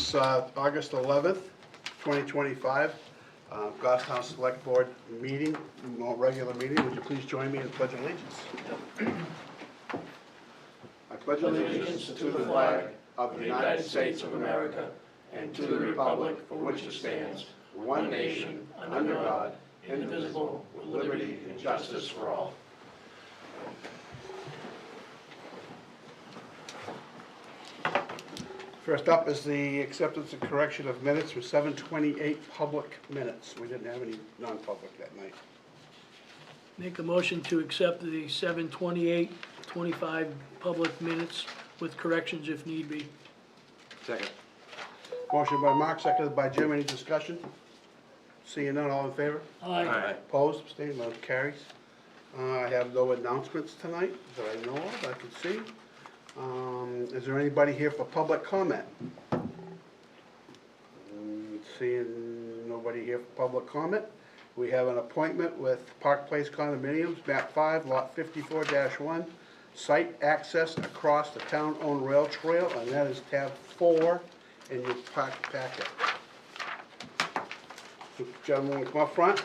is August 11th, 2025, Goffstown Select Board meeting, more regular meeting. Would you please join me in the Pledge of Allegiance? I pledge allegiance to the flag of the United States of America and to the republic for which it stands, one nation, under God, indivisible, with liberty and justice for all. First up is the acceptance and correction of minutes for 7/28 public minutes. We didn't have any non-public that night. Make a motion to accept the 7/28/25 public minutes with corrections if need be. Second. Motion by Mark, seconded by Jim. Any discussion? Seeing none, all in favor? Aye. Opposed, abstained, motion carries. I have no announcements tonight that I know of, I can see. Is there anybody here for public comment? Seeing nobody here for public comment, we have an appointment with Park Place Condominiums, map 5, lot 54-1, site access across the town-owned rail trail, and that is tab 4 in your packet. Gentlemen, come up front.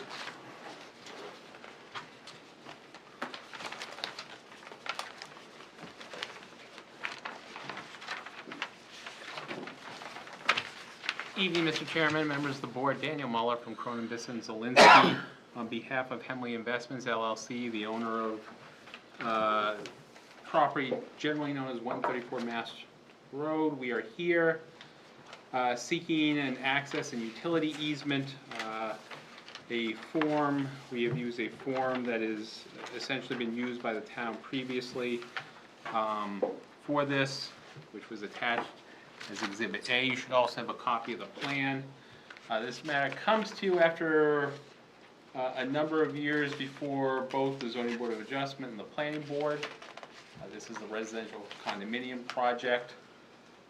Evening, Mr. Chairman, members of the board. Daniel Muller from Cronin Bisson Zielinski on behalf of Hemley Investments LLC, the owner of property generally known as 134 Mass Road. We are here seeking an access and utility easement. We have used a form that has essentially been used by the town previously for this, which was attached as Exhibit A. You should also have a copy of the plan. This matter comes to you after a number of years before both the Zoning Board of Adjustment and the Planning Board. This is a residential condominium project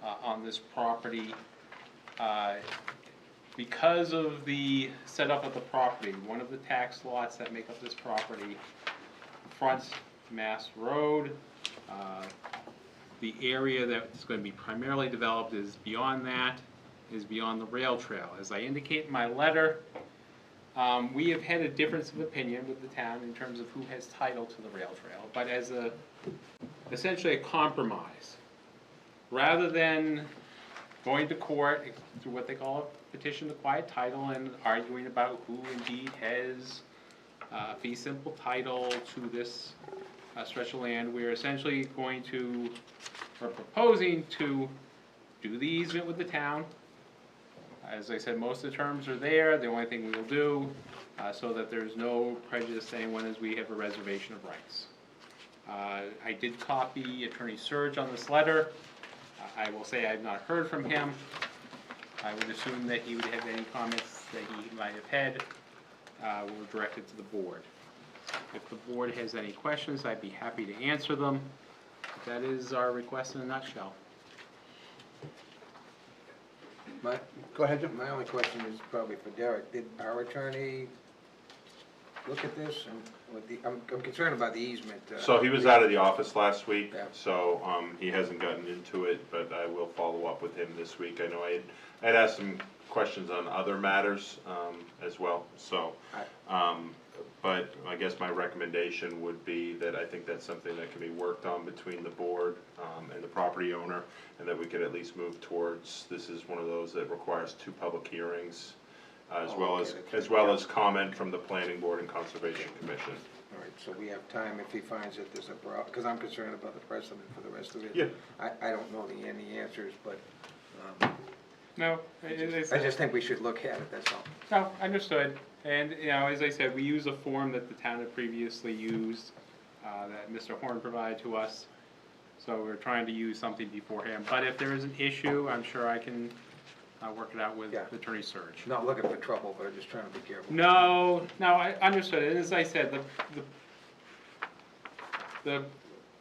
on this property. Because of the setup of the property, one of the tax lots that make up this property fronts Mass Road. The area that's going to be primarily developed is beyond that, is beyond the rail trail. As I indicate in my letter, we have had a difference of opinion with the town in terms of who has title to the rail trail, but as essentially a compromise. Rather than going to court through what they call a petition to quiet title and arguing about who indeed has fee simple title to this stretch of land, we're essentially proposing to do the easement with the town. As I said, most of the terms are there. The only thing we will do, so that there's no prejudice to anyone, is we have a reservation of rights. I did copy Attorney Surge on this letter. I will say I've not heard from him. I would assume that he would have any comments that he might have had were directed to the board. If the board has any questions, I'd be happy to answer them. That is our request in a nutshell. Go ahead, Jim. My only question is probably for Derek. Did our attorney look at this? And with I'm concerned about the easement. So he was out of the office last week, Yeah. so he hasn't gotten into it, but I will follow up with him this week. I know I'd asked some questions on other matters as well, so. But I guess my recommendation would be that I think that's something that can be worked on between the board and the property owner, and that we could at least move towards, this is one of those that requires 2 public hearings, as well as comment from the Planning Board and Conservation Commission. All right, so we have time if he finds that there's a problem, because I'm concerned about the precedent for the rest of it. Yeah. I don't know any answers, but No, I just think we should look at it, that's all. No, understood. And, as I said, we use a form that the town had previously used, that Mr. Horn provided to us. So we're trying to use something beforehand. But if there is an issue, I'm sure I can work it out with Attorney Surge. Not looking for trouble, but I'm just trying to be careful. No, I understood. And as I said, the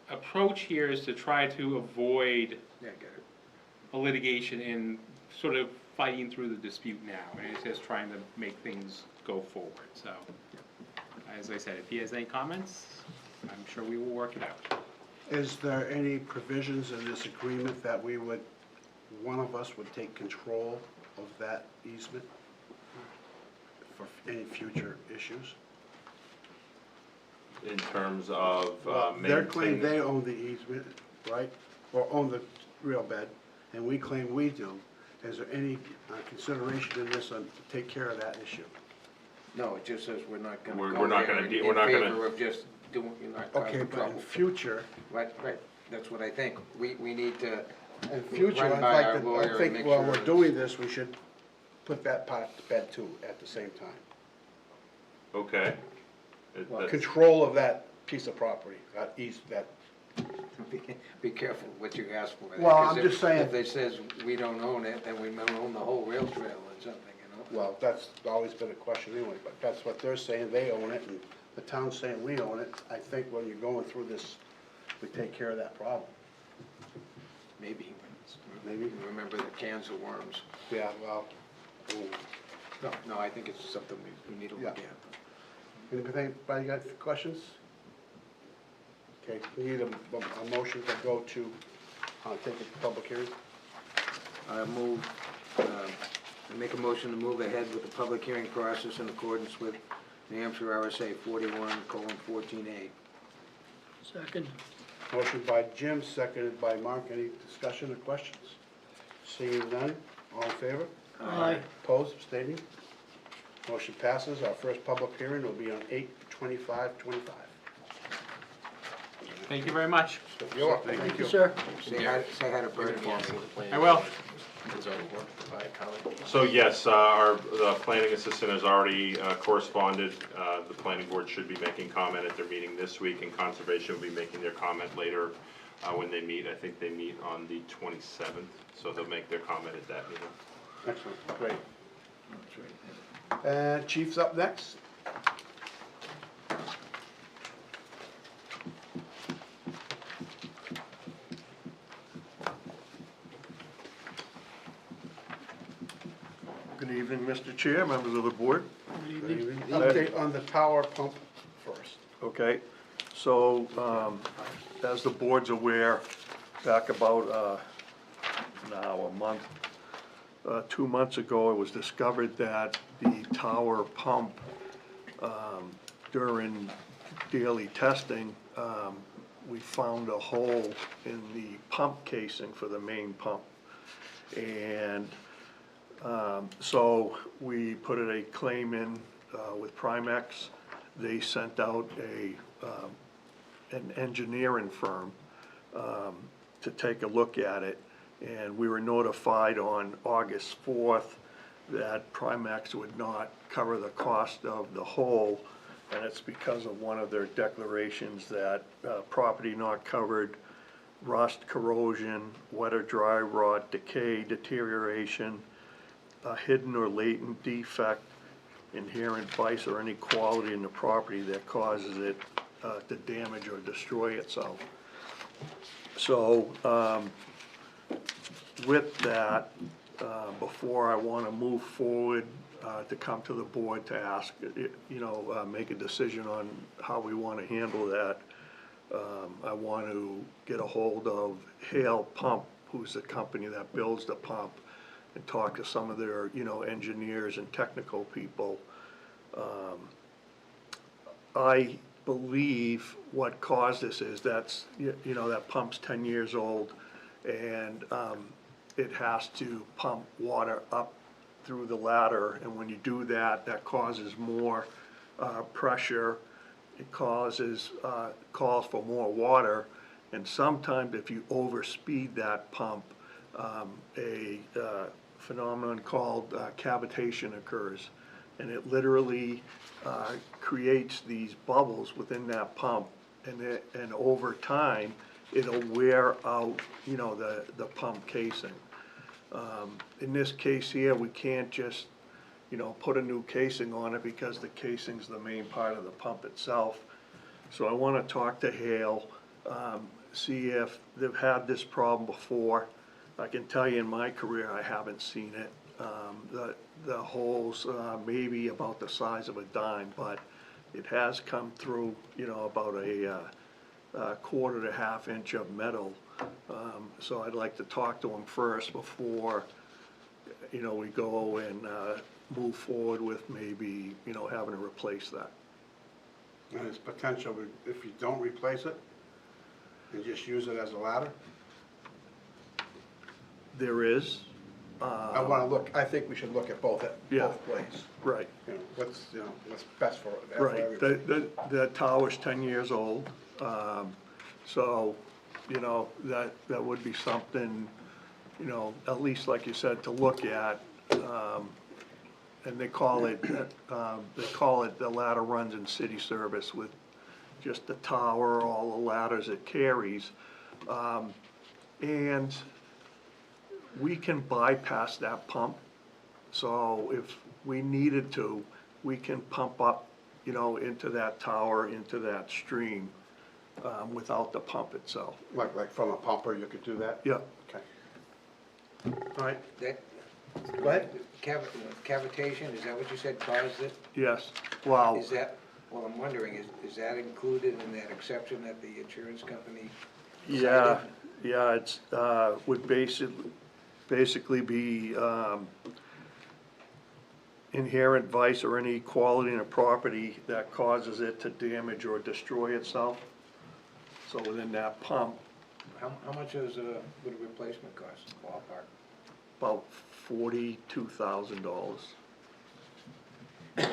approach here is to try to avoid Yeah, I get it. a litigation in sort of fighting through the dispute now, and it's just trying to make things go forward. So, as I said, if he has any comments, I'm sure we will work it out. Is there any provisions in this agreement that we would one of us would take control of that easement for any future issues. In terms of They're claiming maintaining. they own the easement, right, or own the real bed, and we claim we do. Is there any consideration in this on to take care of that issue? No, it just says we're not gonna We're go not there gonna in de- we're not gonna- favor of just doing, you're not Okay, causing but trouble. in future, Right, that's what I think. We need to in future, run I'd by like our to, lawyer I and think make while sure we're it's- doing this, we should put that part to bed too, at the same time. Okay. That's- Control of that piece of property, that be careful what you ask for. Well, because I'm just saying- If they says we don't own it, then we don't own the whole rail trail or something, you know? well, that's always been a question anyway, but that's what they're saying, they own it, and the town's saying we own it. I think when you're going through this, we take care of that problem. Maybe. Maybe. Remember the cans of worms. Yeah, well, No, I think it's something we need to look Yeah. at. anybody got questions? Okay, we need a motion to go to, take it to public hearing. I make a motion to move ahead with the public hearing process in accordance with New Hampshire RSA 41:14A. Second. Motion by Jim, seconded by Mark. Any discussion or questions? Seeing none, all in favor? Aye. Opposed, abstaining? Motion passes. Our first public hearing will be on 8/25/25. Thank you very much. You're welcome. Thank Thank you, you. sir. Say hi to Bert for me. I will. So yes, the planning assistant has already corresponded. The planning board should be making comment at their meeting this week, and conservation will be making their comment later when they meet. I think they meet on the 27th, so they'll make their comment at that meeting. Excellent, great. And Chief's up next. Good evening, Mr. Chair, members of the board. Good evening. Update on the tower pump first. Okay, so, as the board's aware, back about, now a month, 2 months ago, it was discovered that the tower pump, during daily testing, we found a hole in the pump casing for the main pump. And so we put a claim in with Primex. They sent out an engineering firm to take a look at it. And we were notified on August 4th that Primex would not cover the cost of the hole. And it's because of one of their declarations that property not covered, rust, corrosion, wet or dry rot, decay, deterioration, a hidden or latent defect, inherent vice or any quality in the property that causes it to damage or destroy itself. So, with that, before I want to move forward to come to the board to ask, make a decision on how we want to handle that, I want to get a hold of Hale Pump, who's the company that builds the pump, and talk to some of their, engineers and technical people. I believe what caused this is that pump's 10 years old, and it has to pump water up through the ladder, and when you do that, that causes more pressure. It calls for more water, and sometimes if you overspeed that pump, a phenomenon called cavitation occurs, and it literally creates these bubbles within that pump, and over time it'll wear out the pump casing. In this case here, we can't just put a new casing on it because the casing's the main part of the pump itself. So I want to talk to Hale, see if they've had this problem before. I can tell you in my career, I haven't seen it. The holes maybe about the size of a dime, but it has come through, about a quarter to half inch of metal. So I'd like to talk to them first before, you know, we go and move forward with maybe, you know, having to replace that. And there's potential, if you don't replace it, and just use it as a ladder? There is, I think we should look at both Yeah. ways. right, You know, what's best for right. everybody. The tower's 10 years old, so, you know, that would be something, you know, at least like you said, to look at. And they call it the ladder runs in city service with just the tower, all the ladders it carries. And we can bypass that pump. So if we needed to, we can pump up, you know, into that tower, into that stream, without the pump itself. Like from a pumper, you could do that? Yeah, Okay. All right, That, go ahead. cavitation, is that what you said caused it? yes, wow. Is that, well, I'm wondering, is that included in that exception that the insurance company Yeah, cited? yeah, it's, would basically be, inherent vice or any quality in a property that causes it to damage or destroy itself. So within that pump, How much would a replacement cost, ballpark? about $42,000. I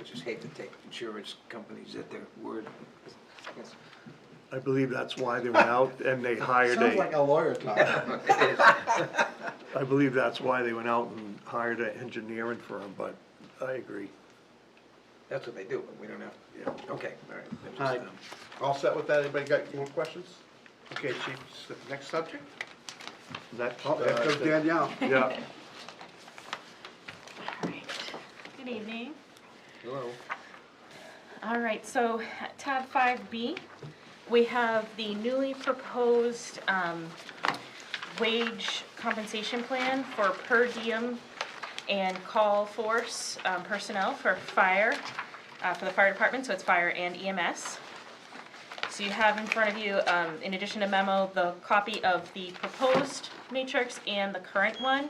just hate to take insurance companies at their word. I believe that's why they went out and they hired Sounds like a lawyer talk. I believe that's why they went out and hired an engineering firm, but I agree. That's what they do, but we don't have, yeah, okay, all right. I'm just, All right. All set with that? Anybody got more questions? Okay, chief, next subject? Next, Oh, there goes Danielle. yeah, Alright, good evening. Hello. Alright, so tab 5B, we have the newly proposed wage compensation plan for per diem and call force personnel for fire, for the fire department, so it's fire and EMS. So you have in front of you, in addition to memo, the copy of the proposed matrix and the current one.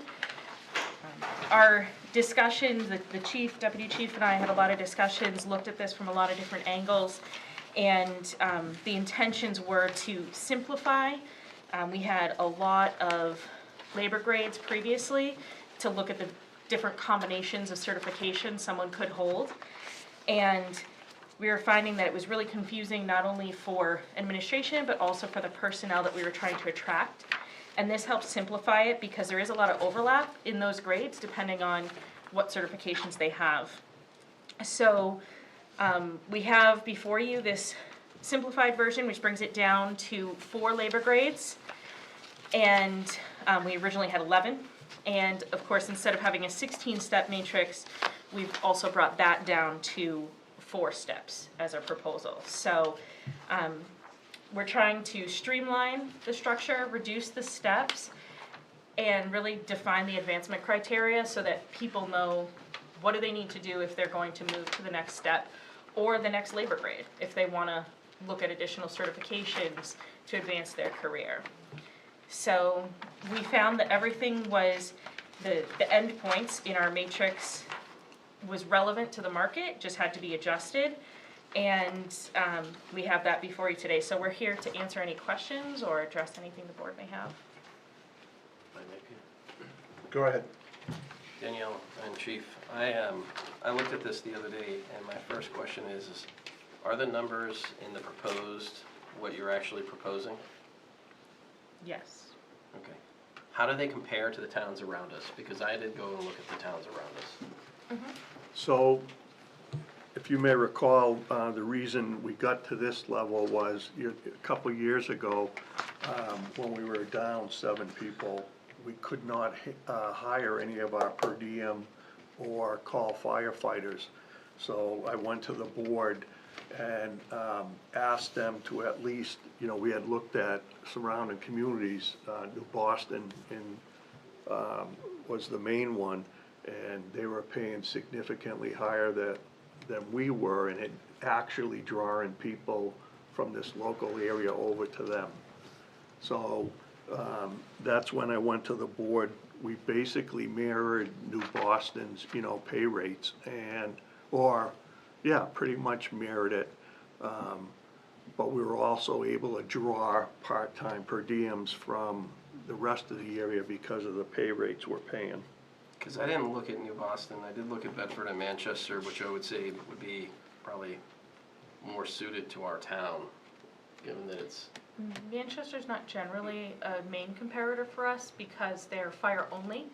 Our discussions, the chief, deputy chief and I had a lot of discussions, looked at this from a lot of different angles, and the intentions were to simplify. We had a lot of labor grades previously to look at the different combinations of certification someone could hold. And we were finding that it was really confusing not only for administration, but also for the personnel that we were trying to attract. And this helps simplify it because there is a lot of overlap in those grades depending on what certifications they have. So we have before you this simplified version, which brings it down to 4 labor grades. And we originally had 11. And of course, instead of having a 16-step matrix, we've also brought that down to 4 steps as our proposal. So we're trying to streamline the structure, reduce the steps, and really define the advancement criteria so that people know what do they need to do if they're going to move to the next step or the next labor grade, if they want to look at additional certifications to advance their career. So we found that everything was, the endpoints in our matrix was relevant to the market, just had to be adjusted. And we have that before you today. So we're here to answer any questions or address anything the board may have. Go ahead. Danielle and Chief, I looked at this the other day, and my first question is are the numbers in the proposed what you're actually proposing? Yes. Okay. How do they compare to the towns around us? Because I did go and look at the towns around us. so if you may recall, the reason we got to this level was a couple years ago, when we were down 7 people, we could not hire any of our per diem or call firefighters. So I went to the board and asked them to at least, you know, we had looked at surrounding communities, New Boston was the main one, and they were paying significantly higher than we were, and it actually drawing people from this local area over to them. So, that's when I went to the board. We basically mirrored New Boston's, pay rates pretty much mirrored it. But we were also able to draw part-time per diems from the rest of the area because of the pay rates we're paying. Because I didn't look at New Boston, I did look at Bedford and Manchester, which I would say would be probably more suited to our town, given that it's, Manchester's not generally a main comparator for us because they're fire only.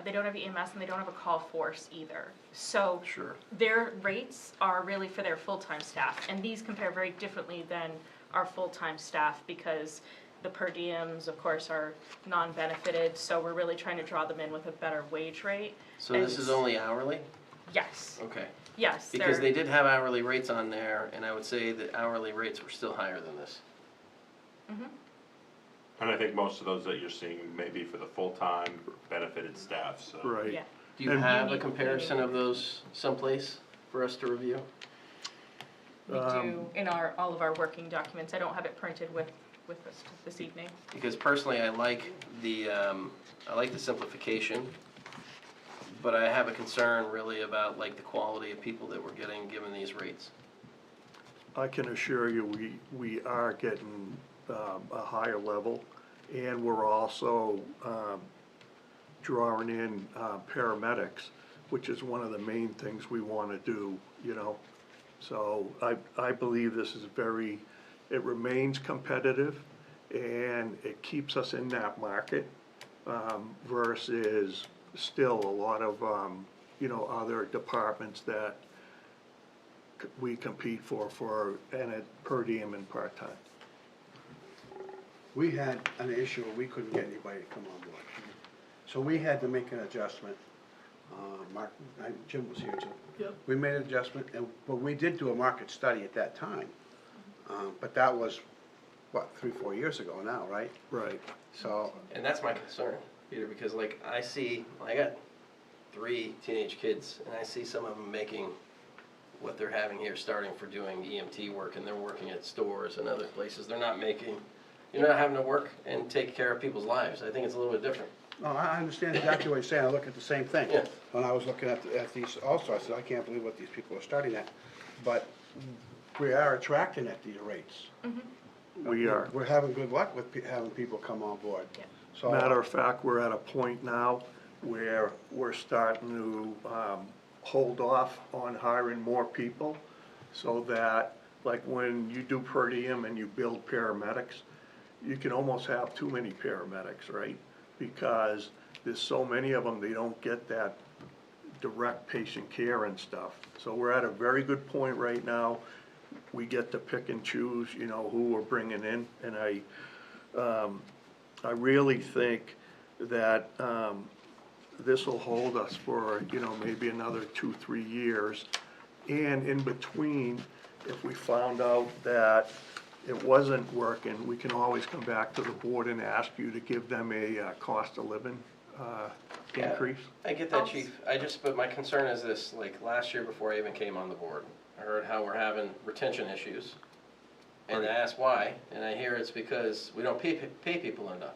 They don't have EMS and they don't have a call force either. So sure. their rates are really for their full-time staff, and these compare very differently than our full-time staff because the per diems, of course, are non-benefited, so we're really trying to draw them in with a better wage rate. So this is only hourly? Yes, Okay. yes. Because they're- they did have hourly rates on there, and I would say that hourly rates were still higher than this. And I think most of those that you're seeing may be for the full-time benefited staff, so. Right. Yeah. Do you And- have a comparison of those someplace for us to review? We do in all of our working documents. I don't have it printed with us this evening. Because personally, I like the simplification, but I have a concern really about like the quality of people that we're getting given these rates. I can assure you, we are getting a higher level, and we're also drawing in paramedics, which is one of the main things we want to do, So I believe this is it remains competitive, and it keeps us in that market versus still a lot of, other departments that we compete for and at per diem and part-time. We had an issue where we couldn't get anybody to come on board. So we had to make an adjustment. Mark, Jim was here too. Yep. We made an adjustment, but we did do a market study at that time. But that was, 3-4 years ago now, right? Right. So, And that's my concern, Peter, because like I got 3 teenage kids, and I see some of them making what they're having here, starting for doing EMT work, and they're working at stores and other places. You're not having to work and take care of people's lives. I think it's a little bit different. no, I understand exactly what you're saying. I look at the same thing. Yeah. When I was looking at these also, I said, I can't believe what these people are starting at. But we are attracting at these rates. We are. We're having good luck with having people come on board. Yeah. So, Matter of fact, we're at a point now where we're starting to hold off on hiring more people, so that, like, when you do per diem and you build paramedics, you can almost have too many paramedics, right? Because there's so many of them, they don't get that direct patient care and stuff. So we're at a very good point right now. We get to pick and choose, who we're bringing in, and I really think that this will hold us for, maybe another 2-3 years. And in between, if we found out that it wasn't working, we can always come back to the board and ask you to give them a cost of living Yeah. increase. I get that, chief. But my concern is this, like last year before I even came on the board, I heard how we're having retention issues. And I asked why, and I hear it's because we don't pay people enough.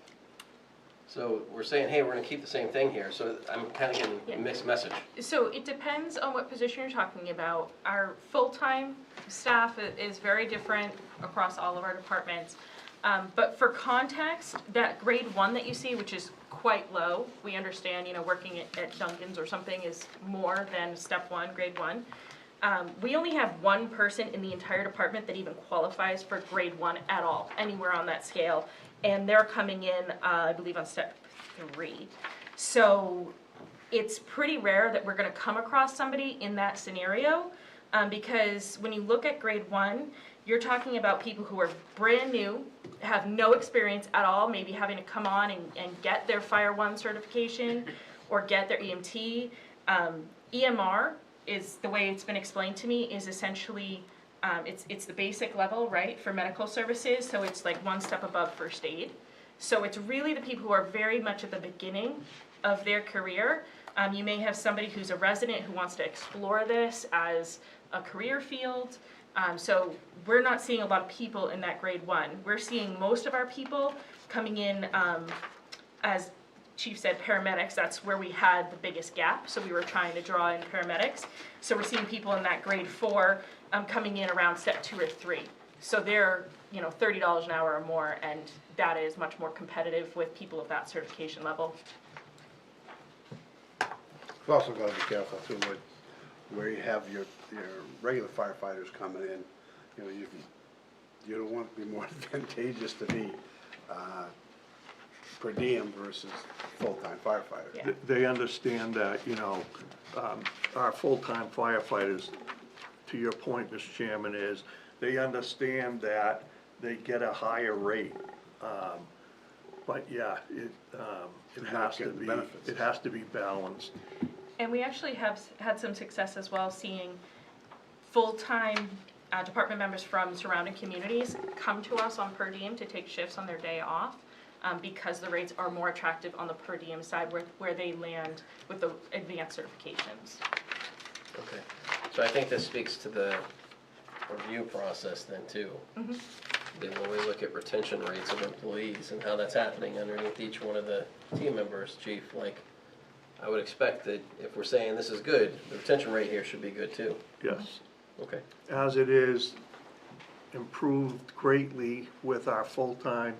So we're saying, hey, we're gonna keep the same thing here, so I'm kinda getting a mixed message. So it depends on what position you're talking about. Our full-time staff is very different across all of our departments. But for context, that grade 1 that you see, which is quite low, we understand, working at Dunkin's or something is more than step 1, grade 1. We only have one person in the entire department that even qualifies for grade 1 at all, anywhere on that scale. And they're coming in, I believe, on step 3. So it's pretty rare that we're gonna come across somebody in that scenario, because when you look at grade 1, you're talking about people who are brand new, have no experience at all, maybe having to come on and get their Fire 1 certification or get their EMT. EMR is, the way it's been explained to me, is essentially, it's the basic level, right, for medical services, so it's like one step above first aid. So it's really the people who are very much at the beginning of their career You may have somebody who's a resident who wants to explore this as a career field. So we're not seeing a lot of people in that grade 1. We're seeing most of our people coming in, as Chief said, paramedics. That's where we had the biggest gap, so we were trying to draw in paramedics. So we're seeing people in that grade 4 coming in around step 2 or 3. So they're, $30 an hour or more, and that is much more competitive with people of that certification level. You've also got to be careful too, where you have your regular firefighters coming in, you don't want to be more advantageous to be per diem versus full-time firefighter. Yeah. They understand that, our full-time firefighters, to your point, Mr. Chairman, is they understand that they get a higher rate. But yeah, it has to Get the be, benefits. it has to be balanced. And we actually have had some success as well, seeing full-time department members from surrounding communities come to us on per diem to take shifts on their day off, because the rates are more attractive on the per diem side where they land with the advanced certifications. Okay, so I think this speaks to the review process then too. Then when we look at retention rates of employees and how that's happening underneath each one of the team members, Chief, I would expect that if we're saying this is good, the retention rate here should be good too. Yes. Okay. As it is improved greatly with our full-time.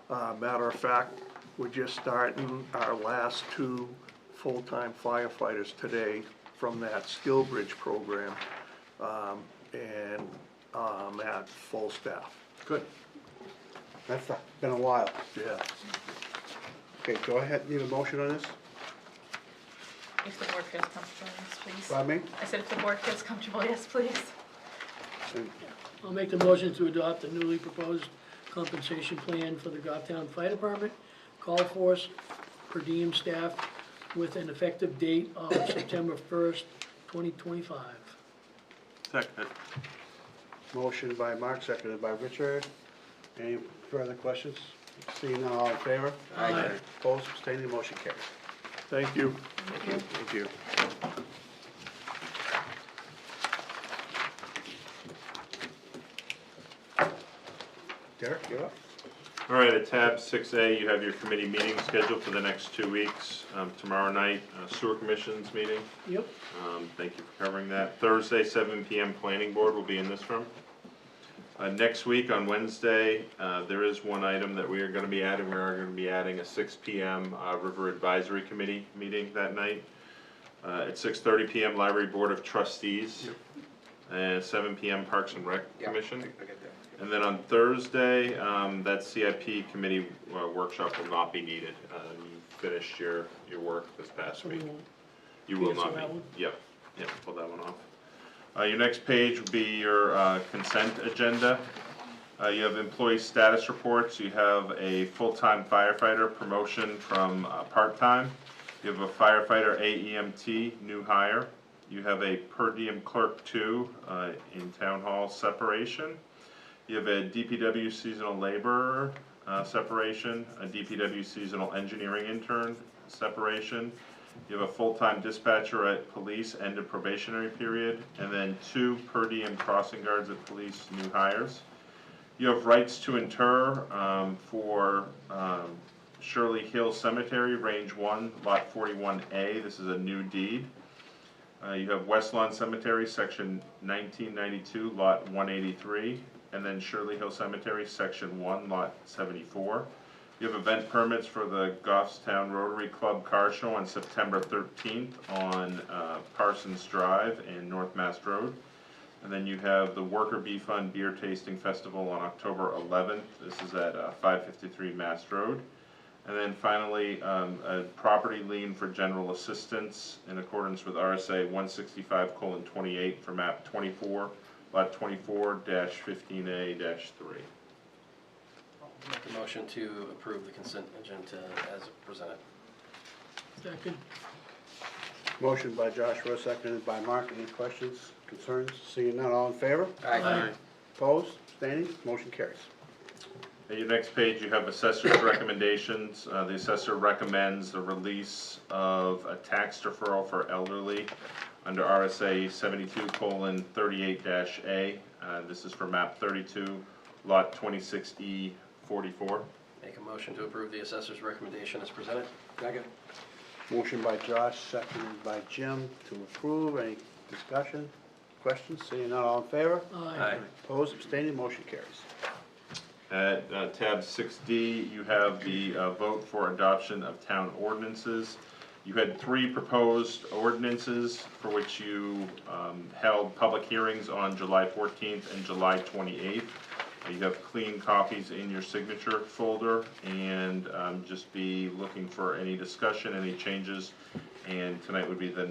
Matter of fact, we're just starting our last 2 full-time firefighters today from that Skill Bridge program, and at full staff. Good. That's been a while. Yeah. Okay, go ahead, need a motion on this? If the board feels comfortable, yes, please. Pardon me? I said if the board feels comfortable, yes, please. I'll make the motion to adopt the newly proposed compensation plan for the Goffstown Fire Department, call force, per diem staff, with an effective date of September 1st, 2025. Second. Motion by Mark, seconded by Richard. Any further questions? Seeing none, all in favor? Aye. Opposed, abstaining, motion carries. Thank you. Thank you. Derek, you're up. All right, at tab 6A, you have your committee meeting scheduled for the next 2 weeks. Tomorrow night, sewer commission's meeting. Yep. Thank you for covering that. Thursday, 7 PM, planning board will be in this room. Next week on Wednesday, there is one item that we are gonna be adding. We are gonna be adding a 6 PM River Advisory Committee meeting that night. At 6:30 PM, Library Board of Trustees. And 7 PM, Parks and Rec Yeah, Commission. I get that. And then on Thursday, that CIP committee workshop will not be needed. You finished your work this past So we week. won't You will cancel not that be. one? Yep, pull that one off. Your next page will be your consent agenda. You have employee status reports. You have a full-time firefighter promotion from part-time. You have a firefighter AEMT, new hire. You have a per diem clerk 2 in town hall separation. You have a DPW seasonal laborer separation, a DPW seasonal engineering intern separation. You have a full-time dispatcher at police, end of probationary period, and then 2 per diem crossing guards at police, new hires. You have rights to inter for Shirley Hill Cemetery, Range 1, Lot 41A. This is a new deed. You have West Lawn Cemetery, Section 1992, Lot 183, and then Shirley Hill Cemetery, Section 1, Lot 74. You have event permits for the Goffstown Rotary Club Car Show on September 13th on Parsons Drive and North Mast Road. And then you have the Worker Bee Fund Beer Tasting Festival on October 11th. This is at 553 Mast Road. And then finally, a property lien for general assistance in accordance with RSA 165:28 for map 24, lot 24-15A-3. Make a motion to approve the consent agenda as presented. Second. Motion by Joshua, seconded by Mark. Any questions, concerns? Seeing none, all in favor? Aye. Opposed, abstaining, motion carries. At your next page, you have assessor's recommendations. The assessor recommends the release of a tax deferral for elderly under RSA 72:38-A. This is for map 32, lot 26E 44. Make a motion to approve the assessor's recommendation as presented. Second. Motion by Josh, seconded by Jim to approve. Any discussion, questions? Seeing none, all in favor? Aye. Opposed, abstaining, motion carries. At tab 6D, you have the vote for adoption of town ordinances. You had 3 proposed ordinances for which you held public hearings on July 14th and July 28th. You have clean copies in your signature folder, and just be looking for any discussion, any changes, and tonight would be the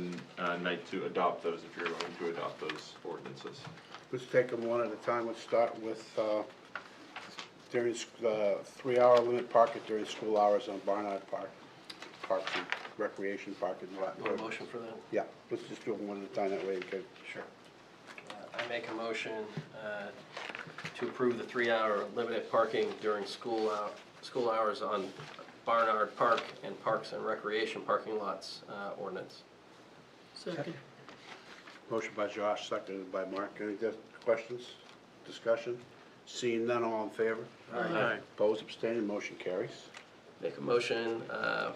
night to adopt those if you're going to adopt those ordinances. Let's take them one at a time. Let's start with during 3-hour limit parking during school hours on Barnard Park, Parks and Recreation Park and You want a what? motion for that? Yeah, let's just do them one at a time, that way we can. Sure. I make a motion to approve the 3-hour limited parking during school hours on Barnard Park and Parks and Recreation parking lots ordinance. Second. Motion by Josh, seconded by Mark. Any questions, discussion? Seeing none, all in favor? Aye. Opposed, abstaining, motion carries. Make a motion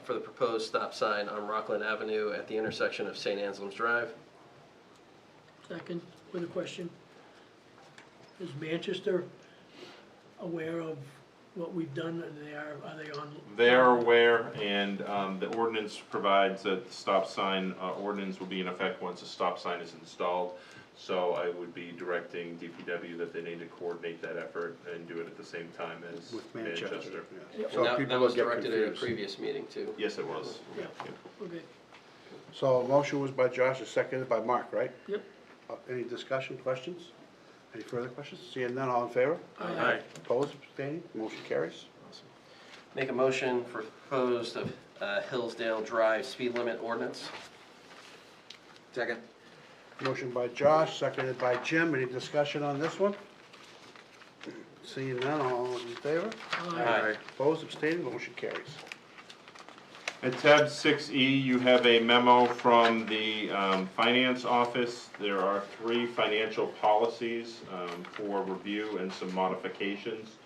for the proposed stop sign on Rockland Avenue at the intersection of St. Anselm's Drive. Second, with a question. Is Manchester aware of what we've done? Are they on? They are aware, and the ordinance provides that the stop sign ordinance will be in effect once a stop sign is installed. So I would be directing DPW that they need to coordinate that effort and do it at the same time as With Manchester. yeah. Yeah. So And that people was don't get directed at a confused. previous meeting too. Yes, it was. Yeah, okay, So a motion was by Josh, and seconded by Mark, right? yep. Any discussion, questions? Any further questions? Seeing none, all in favor? Aye. Opposed, abstaining, motion carries. Make a motion for proposed of Hillsdale Drive speed limit ordinance. Second. Motion by Josh, seconded by Jim. Any discussion on this one? Seeing none, all in favor? Aye. Opposed, abstaining, motion carries. At tab 6E, you have a memo from the finance office. There are 3 financial policies for review and some modifications.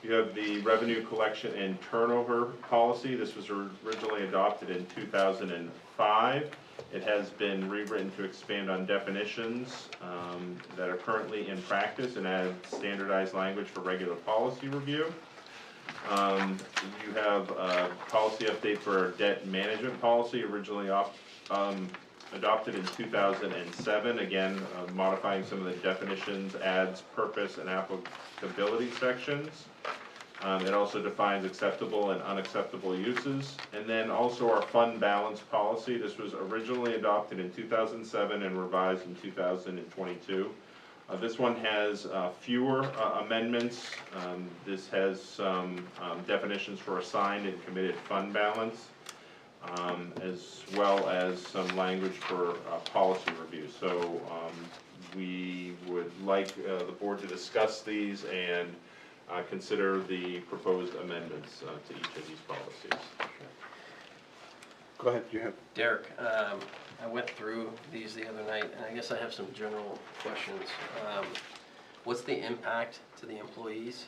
You have the revenue collection and turnover policy. This was originally adopted in 2005. It has been rewritten to expand on definitions that are currently in practice and add standardized language for regular policy review. You have a policy update for debt management policy, originally adopted in 2007, again modifying some of the definitions, adds purpose and applicability sections. It also defines acceptable and unacceptable uses. And then also our fund balance policy. This was originally adopted in 2007 and revised in 2022. This one has fewer amendments. This has some definitions for assigned and committed fund balance, as well as some language for policy review. So we would like the board to discuss these and consider the proposed amendments to each of these policies. Go ahead, you have. Derek, I went through these the other night, and I guess I have some general questions. What's the impact to the employees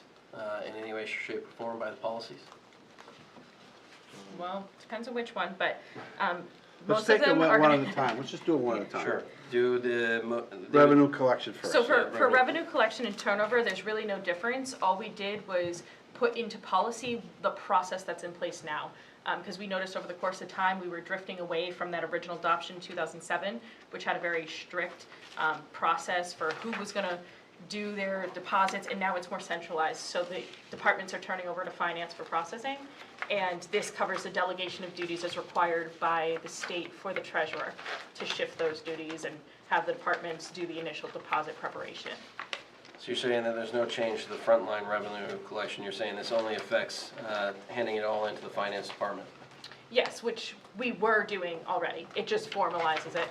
in any way, shape, or form by the policies? Well, depends on which one, but Let's most of take them them are one at gonna. a time. Let's just do it one at a time. Sure. Do the Revenue collection first. So for revenue. revenue collection and turnover, there's really no difference. All we did was put into policy the process that's in place now. Because we noticed over the course of time, we were drifting away from that original adoption in 2007, which had a very strict process for who was gonna do their deposits, and now it's more centralized. So the departments are turning over to finance for processing, and this covers the delegation of duties as required by the state for the treasurer to shift those duties and have the departments do the initial deposit preparation. So you're saying that there's no change to the frontline revenue collection, you're saying this only affects handing it all into the finance department? Yes, which we were doing already. It just formalizes it.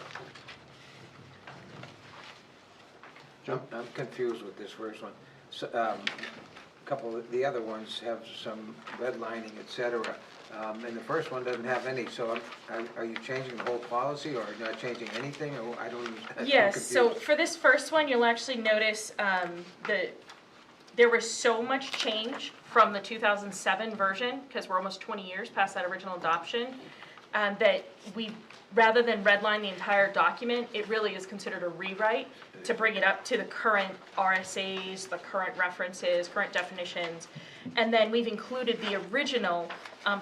I'm confused with this first one. So, couple of the other ones have some redlining, et cetera. And the first one doesn't have any, so are you changing the whole policy, or not changing anything, or I don't, I'm Yes, so confused. for this first one, you'll actually notice that there was so much change from the 2007 version, because we're almost 20 years past that original adoption, that we, rather than redline the entire document, it really is considered a rewrite to bring it up to the current RSAs, the current references, current definitions. And then we've included the original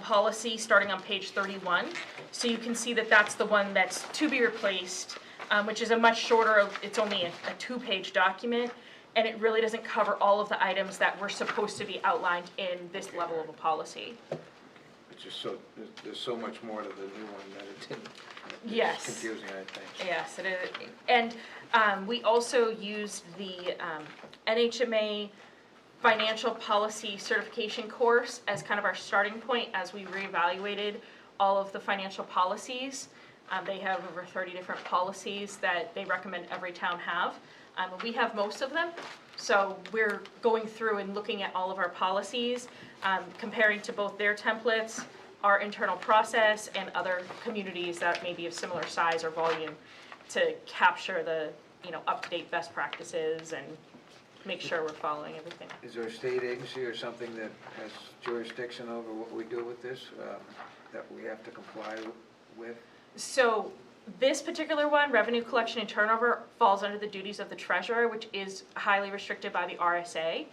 policy starting on page 31. So you can see that that's the one that's to be replaced, which is a much shorter, it's only a 2-page document. And it really doesn't cover all of the items that were supposed to be outlined in this level of a policy. It's just so, there's so much more to the new one that it didn't. Yes. It's confusing, I think. Yes, it is. And we also used the NHMA Financial Policy Certification course as kind of our starting point as we reevaluated all of the financial policies. They have over 30 different policies that they recommend every town have. We have most of them, so we're going through and looking at all of our policies, comparing to both their templates, our internal process, and other communities that may be of similar size or volume to capture the, up-to-date best practices and make sure we're following everything. Is there a state agency or something that has jurisdiction over what we do with this, that we have to comply with? So this particular one, revenue collection and turnover, falls under the duties of the treasurer, which is highly restricted by the RSA.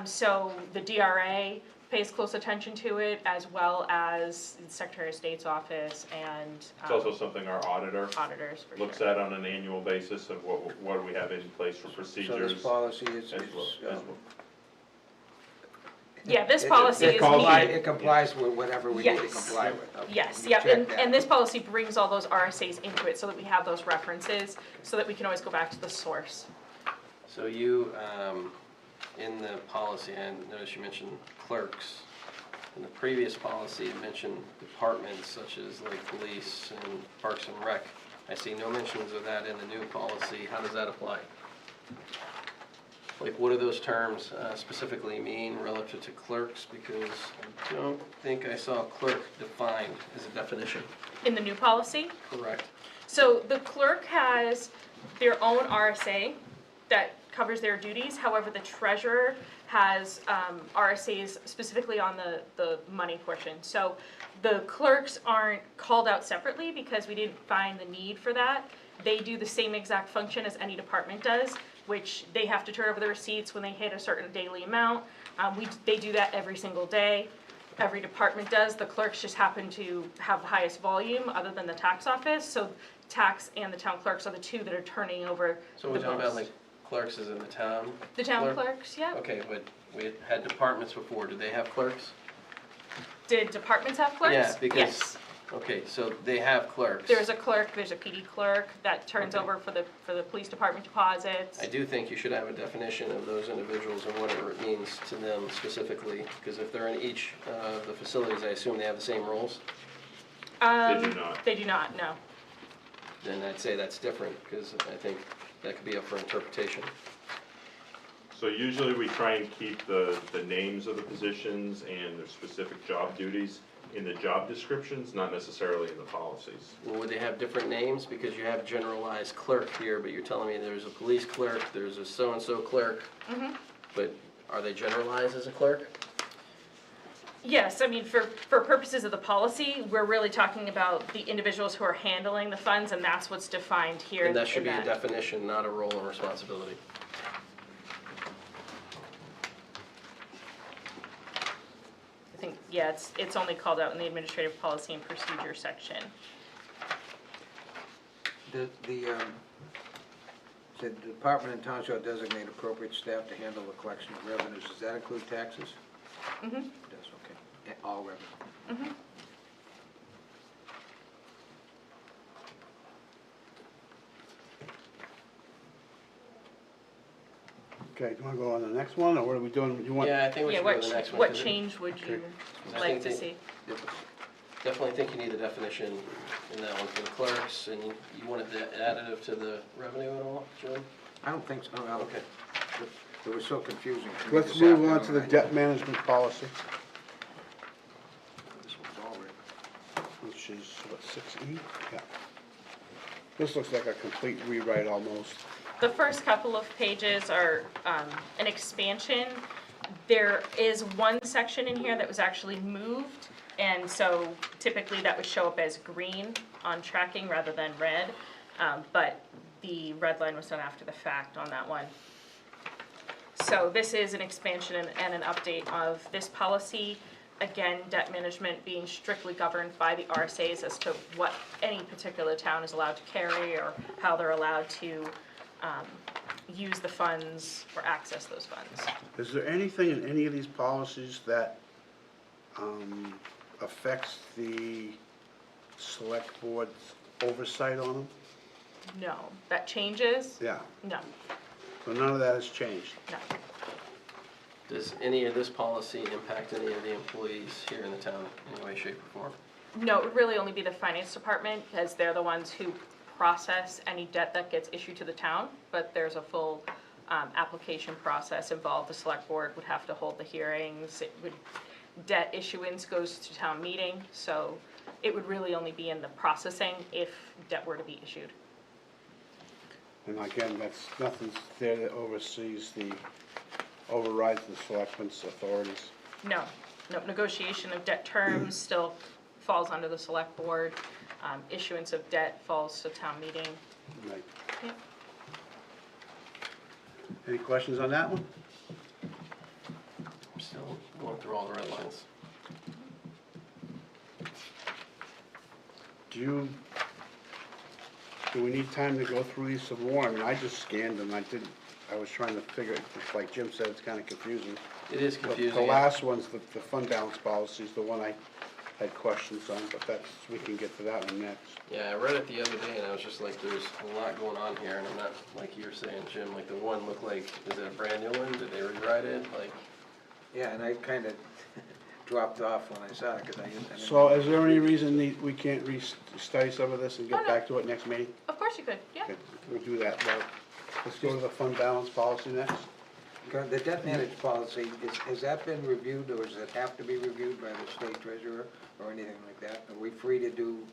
So the DRA pays close attention to it, as well as the Secretary of State's office and It's also something our auditor auditors, for looks sure. at on an annual basis of what do we have in place for So procedures. this policy is, as well- as well. Yeah, this policy it is complies- needed. It complies with whatever we need to Yes. comply with. Okay, Yes, we yep, check and, that. and this policy brings all those RSAs into it so that we have those references, so that we can always go back to the source. So you, in the policy, I noticed you mentioned clerks. In the previous policy, you mentioned departments such as like police and parks and rec. I see no mentions of that in the new policy. How does that apply? Like, what do those terms specifically mean relative to clerks? Because I don't think I saw clerk defined as a definition. In the new policy, Correct. so the clerk has their own RSA that covers their duties. However, the treasurer has RSAs specifically on the money portion. So the clerks aren't called out separately because we didn't find the need for that. They do the same exact function as any department does, which they have to turn over the receipts when they hit a certain daily amount. They do that every single day. Every department does. The clerks just happen to have the highest volume other than the tax office. So tax and the town clerks are the two that are turning over So the we're talking about most. like clerks is in the town? The town clerk? clerks, yeah. Okay, but we had departments before. Did they have clerks? Did departments have clerks? Yeah, because- Yes. Okay, so they have clerks. There's a clerk, there's a PD clerk that turns Okay. over for the police department deposits. I do think you should have a definition of those individuals and whatever it means to them specifically, because if they're in each of the facilities, I assume they have the same roles, They do not. They do not, no. then I'd say that's different, because I think that could be up for interpretation. So usually we try and keep the names of the positions and their specific job duties in the job descriptions, not necessarily in the policies. Well, would they have different names? Because you have generalized clerk here, but you're telling me there's a police clerk, there's a so-and-so clerk. But are they generalized as a clerk? Yes, I mean, for purposes of the policy, we're really talking about the individuals who are handling the funds, and that's what's defined here. And that should in be a definition, not a role and responsibility. I think, yeah, it's only called out in the administrative policy and procedure section. The department and town shall designate appropriate staff to handle the collection of revenues. Does that include taxes? Mm-hmm. It does, okay. Yeah, all revenue. Mm-hmm. Okay, do you wanna go on to the next one, or what are we doing? You want? Yeah, I think we Yeah, should go to the next one. what 'cause it- change would you I like think to they- see? Definitely think you need a definition in that one for the clerks, and you wanted the additive to the revenue at all, Jim? I don't think so, no. Okay. It was so confusing to me Let's this move on to the afternoon. debt management policy, This one's all written. which is, what, 6E? Yeah. This looks like a complete rewrite almost. The first couple of pages are an expansion. There is one section in here that was actually moved, and so typically that would show up as green on tracking rather than red, but the red line was done after the fact on that one. So this is an expansion and an update of this policy. Again, debt management being strictly governed by the RSAs as to what any particular town is allowed to carry or how they're allowed to use the funds or access those funds. Is there anything in any of these policies that affects the select board's oversight on them? No, that changes? Yeah, No, so none of that has changed. no. Does any of this policy impact any of the employees here in the town in any way, shape, or form? No, it would really only be the finance department, because they're the ones who process any debt that gets issued to the town, but there's a full application process involved. The select board would have to hold the hearings. Debt issuance goes to town meeting, so it would really only be in the processing if debt were to be issued. And again, nothing's there that overrides the selectmen's authorities. No, negotiation of debt terms still falls under the select board. Issuance of debt falls to town meeting. Right. Yep. Any questions on that one? I'm still going through all the red lines. Do we need time to go through these some more? I mean, I just scanned them, I was trying to figure, like Jim said, it's kinda confusing. It is The confusing. last one's the fund balance policy is the one I had questions on, but we can get to that one next. Yeah, I read it the other day and I was just like, there's a lot going on here, and I'm not, like you were saying, Jim, like the one looked like, is it a brand new one? Did they rewrite it? Like, Yeah, and I kinda dropped off when I saw it, cause I didn't. So is there any reason we can't study some of this and Oh, get no. back to it next meeting? Of course you could, yeah. Okay, we'll do that, well, let's go to the fund balance policy next. The debt management policy, has that been reviewed, or does it have to be reviewed by the state treasurer, or anything like that? Are we free to do,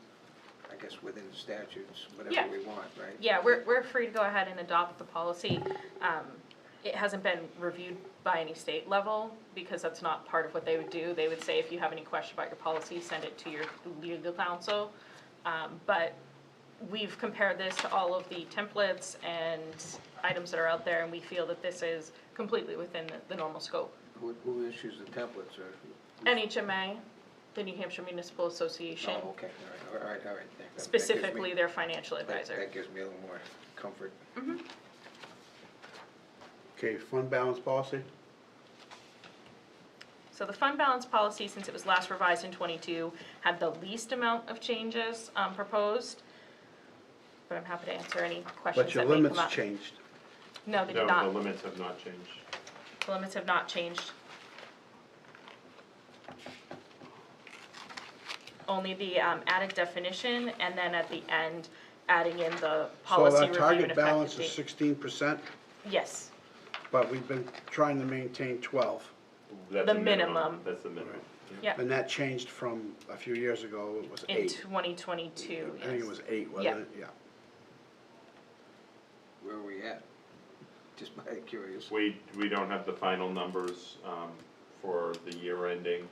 I guess, within the statutes, Yeah. whatever we want, right? Yeah, we're free to go ahead and adopt the policy. It hasn't been reviewed by any state level, because that's not part of what they would do. They would say, if you have any question about your policy, send it to your legal counsel. But we've compared this to all of the templates and items that are out there, and we feel that this is completely within the normal scope. Who issues the templates, or? NHMA, the New Hampshire Municipal Association, Oh, okay, all right. That gives me- specifically their financial that- advisor. That gives me a little more comfort. Okay, fund balance policy? So the fund balance policy, since it was last revised in '22, had the least amount of changes proposed. But I'm happy to answer any questions But your that may come limits up. changed. No, they did No, not. the limits have not changed. The limits have not changed. Only the added definition, and then at the end, adding in the policy So review our and target balance effective is date. 16%, Yes, but we've been trying to maintain 12. That's The a minimum. That's the minimum. yeah, And that changed from a few years ago, it was in 8. 2022, I think it yes. was 8, Yeah. wasn't it? Yeah. Where are we at? Just by curious. We don't have the final numbers for the year ending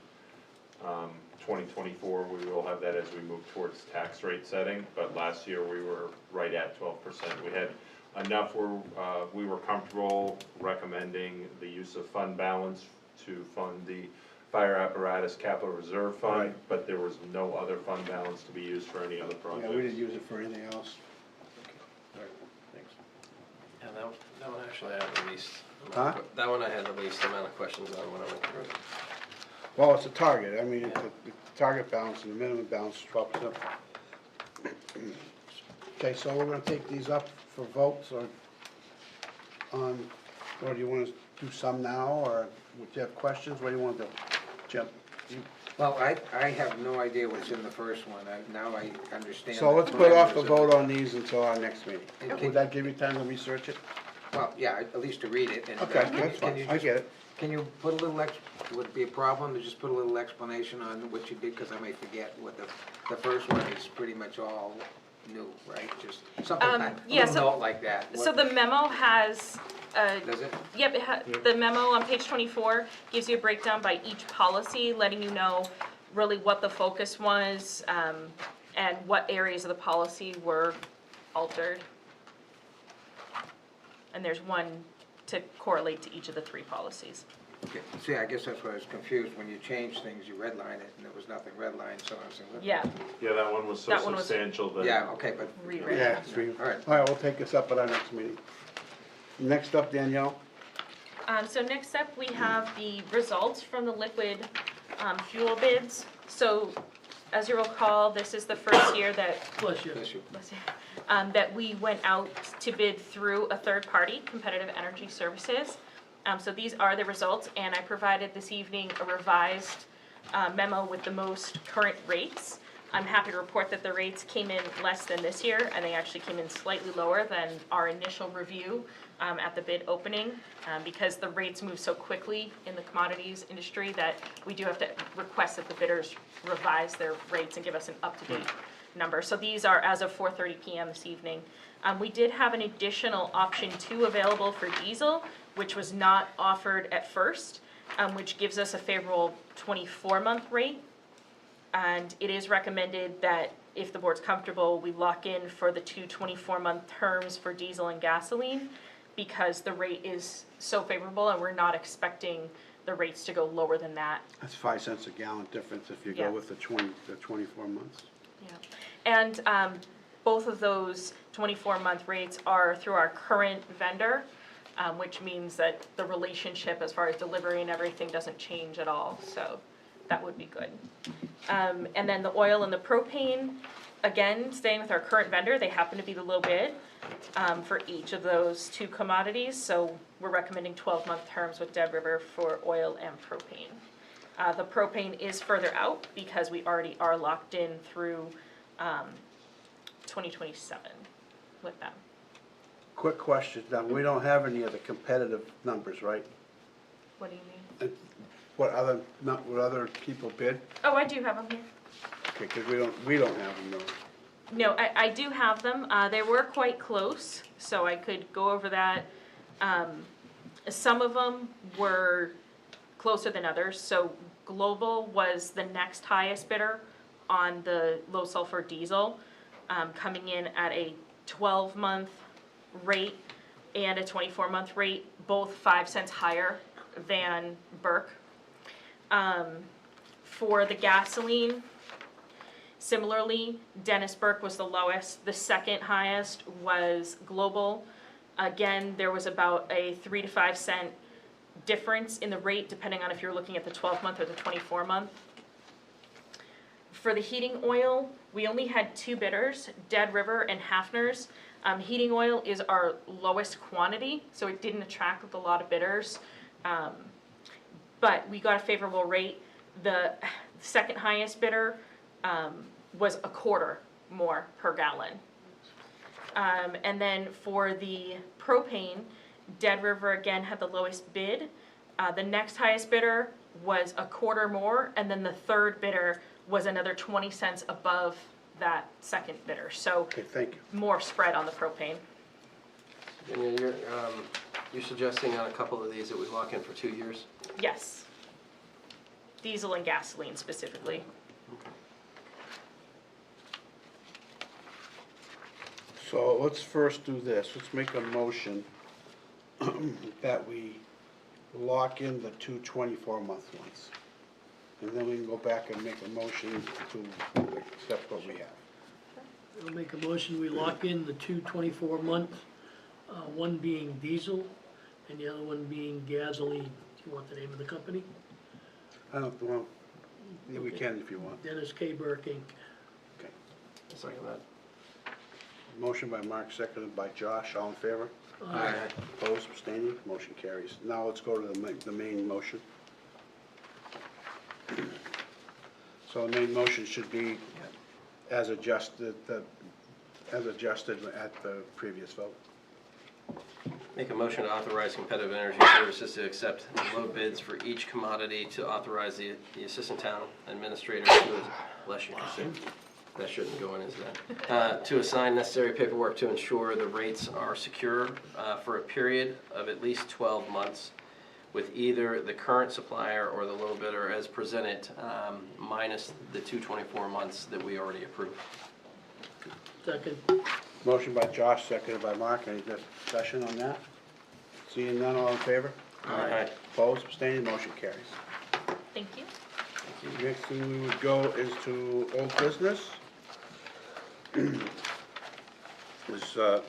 2024. We will have that as we move towards tax rate setting, but last year we were right at 12%. We had enough where we were comfortable recommending the use of fund balance to fund the fire apparatus capital reserve fund, Right. but there was no other fund balance to be used for any other projects. Yeah, we didn't use it for anything else. All right, thanks. yeah, that one actually I had the least. Huh? That one I had the least amount of questions on when I went through it. Well, it's a target, I mean, Yeah. the target balance and the minimum balance is 12%. Okay, so we're gonna take these up for votes, or or do you wanna do some now, or would you have questions, what do you wanna do? Jim? Well, I have no idea what's in the first one, now I understand. So the let's put off the parameters of vote it. on these until our next meeting. Okay. Would that give you time to research it? Well, yeah, at least to read it. And, Okay, can that's you fine, I just- get it. Can you put a little would it be a problem to just put a little explanation on what you did, because I may forget what the first one is pretty much all new, right? Just something, a yeah, little so- note like that. So the memo has, Does it? yep, the memo on page 24 gives you a breakdown by each policy, letting you know really what the focus was, and what areas of the policy were altered. And there's one to correlate to each of the 3 policies. Okay. See, I guess that's why I was confused. When you change things, you redline it, and there was nothing redlined, so I was like, what? Yeah, Yeah, that one was so That one was- substantial that. Yeah, okay, but. Rewritten. Yeah, it's three. All right. All right, we'll take this up at our next meeting. Next up, Danielle. so next up, we have the results from the liquid fuel bids. So, as you recall, this is the first year that Bless you. Bless you. that we went out to bid through a third party, Competitive Energy Services. So these are the results, and I provided this evening a revised memo with the most current rates. I'm happy to report that the rates came in less than this year, and they actually came in slightly lower than our initial review at the bid opening, because the rates move so quickly in the commodities industry that we do have to request that the bidders revise their rates and give us an up-to-date number. So these are as of 4:30 PM this evening. We did have an additional option 2 available for diesel, which was not offered at first, which gives us a favorable 24-month rate. And it is recommended that if the board's comfortable, we lock in for the 2 24-month terms for diesel and gasoline, because the rate is so favorable and we're not expecting the rates to go lower than that. That's 5 cents a gallon difference if you Yeah. go with the 24 months. Yeah. And both of those 24-month rates are through our current vendor, which means that the relationship as far as delivery and everything doesn't change at all, so that would be good. And then the oil and the propane, again, staying with our current vendor, they happen to be the low bid for each of those 2 commodities, so we're recommending 12-month terms with Dead River for oil and propane. The propane is further out because we already are locked in through 2027 with them. Quick question, now, we don't have any of the competitive numbers, right? What do you mean? What other people bid? Oh, I do have them here. Okay, because we don't have them though. No, I do have them. They were quite close, so I could go over that. Some of them were closer than others. So Global was the next highest bidder on the low sulfur diesel, coming in at a 12-month rate and a 24-month rate, both 5 cents higher than Burke. For the gasoline, similarly, Dennis Burke was the lowest. The second highest was Global. Again, there was about a 3 to 5 cent difference in the rate depending on if you're looking at the 12-month or the 24-month. For the heating oil, we only had 2 bidders, Dead River and Hafner's. Heating oil is our lowest quantity, so it didn't attract a lot of bidders. But we got a favorable rate. The second highest bidder was a quarter more per gallon. And then for the propane, Dead River again had the lowest bid. The next highest bidder was a quarter more, and then the third bidder was another 20 cents above that second bidder. So Okay, thank you. more spread on the propane. And you're suggesting on a couple of these that we lock in for 2 years? Yes. Diesel and gasoline specifically. So let's first do this, let's make a motion that we lock in the 2 24-month ones. And then we can go back and make a motion to accept what we have. I'll make a motion, we lock in the 2 24-month, one being diesel and the other one being gasoline. Do you want the name of the company? I don't, well, yeah, we can if you want. Dennis K. Burke, Inc. Okay. Second that. Motion by Mark, seconded by Josh, all in favor? Aye. Opposed, abstaining, motion carries. Now let's go to the main motion. So the main motion should be as adjusted, at the previous vote. Make a motion to authorize Competitive Energy Services to accept low bids for each commodity, to authorize the Assistant Town Administrator to, bless you, that shouldn't go in as that, to assign necessary paperwork to ensure the rates are secure for a period of at least 12 months with either the current supplier or the low bidder as presented, minus the 224 months that we already approved. Second. Motion by Josh, seconded by Mark. Any discussion on that? Seeing none, all in favor? Aye. Opposed, abstaining, motion carries. Thank you. Next thing we would go is to old business. This, I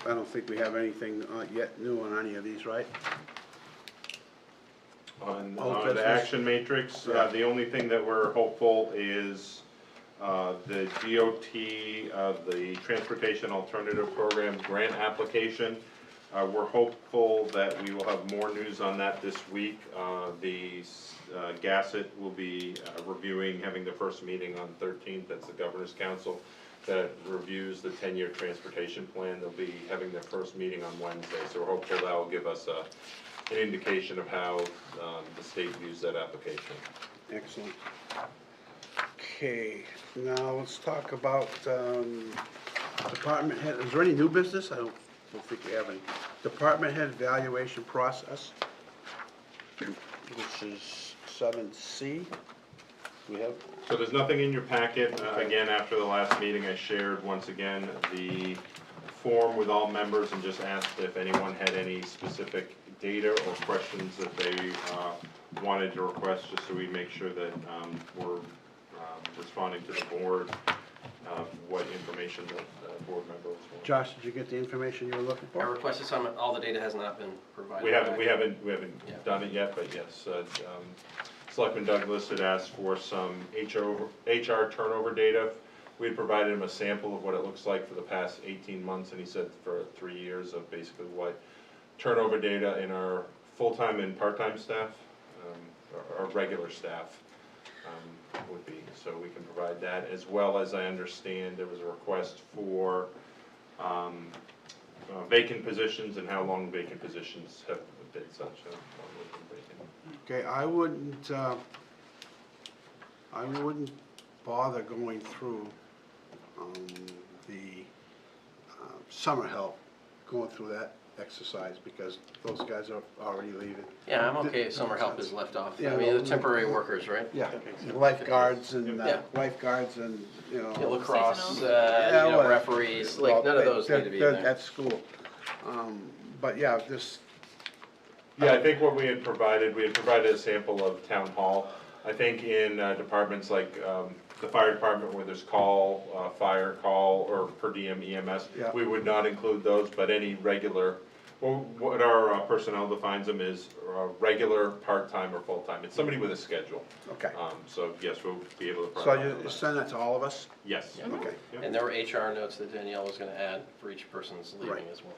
don't think we have anything yet new on any of these, right? On Old the business. action matrix, Yeah. the only thing that we're hopeful is the DOT, the Transportation Alternative Program grant application. We're hopeful that we will have more news on that this week. The Gasset will be reviewing, having the first meeting on 13th. That's the Governor's Council that reviews the 10-year transportation plan. They'll be having their first meeting on Wednesday, so we're hopeful that will give us an indication of how the state views that application. Excellent. Okay, now let's talk about department head. Is there any new business? I don't think we have any. Department head evaluation process, which is 7C. We have, So there's nothing in your packet. Again, after the last meeting, I shared once again the form with all members and just asked if anyone had any specific data or questions that they wanted to request, just so we make sure that we're responding to the board, what information the board members want. Josh, did you get the information you were looking I for? requested some, all the data has not been provided. We haven't Yeah. done it yet, but yes, Selectman Douglas had asked for some HR turnover data. We had provided him a sample of what it looks like for the past 18 months, and he said for 3 years of basically what turnover data in our full-time and part-time staff, our regular staff, would be. So we can provide that, as well as I understand there was a request for vacant positions and how long vacant positions have been such. Okay, I wouldn't bother going through the summer help, going through that exercise, because those guys are already leaving. Yeah, I'm okay if summer help is left off. Yeah, I mean, the well, temporary workers, right? Yeah, lifeguards and, Yeah. you know. Lacrosse, Seasonal. Yeah, you know, well, referees, like, well, none of those they're- need to be they're in there. at school. But yeah, this, Yeah, I think what we had provided a sample of town hall. I think in departments like the fire department where there's call, fire call, or per diem EMS, Yeah. we would not include those, but any regular, well, what our personnel defines them is regular, part-time, or full-time. It's somebody with a schedule. okay. So yes, we'll be able to So provide you that. send that to all of us? Yes. Yeah. Okay. Yep. And there were HR notes that Danielle was gonna add for each person's leaving Right. as well.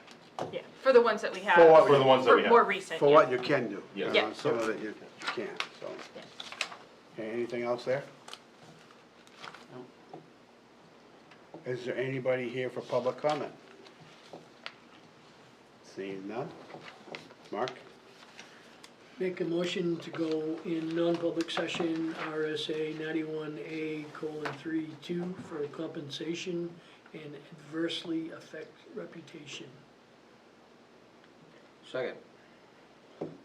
Yeah, for the ones that we have. For what For the ones that we have. More recent, For yeah. what you can do. Yeah. Yeah. Some of it you can't, so. Yeah. Okay, anything else there? Is there anybody here for public comment? Seeing none? Mark? Make a motion to go in non-public session, RSA 91A:32 for compensation and adversely affect reputation. Second.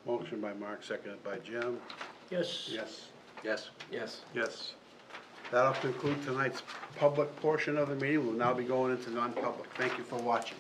Motion by Mark, seconded by Jim. Yes? Yes. Yes. Yes. Yes. That'll conclude tonight's public portion of the meeting. We'll now be going into non-public. Thank you for watching.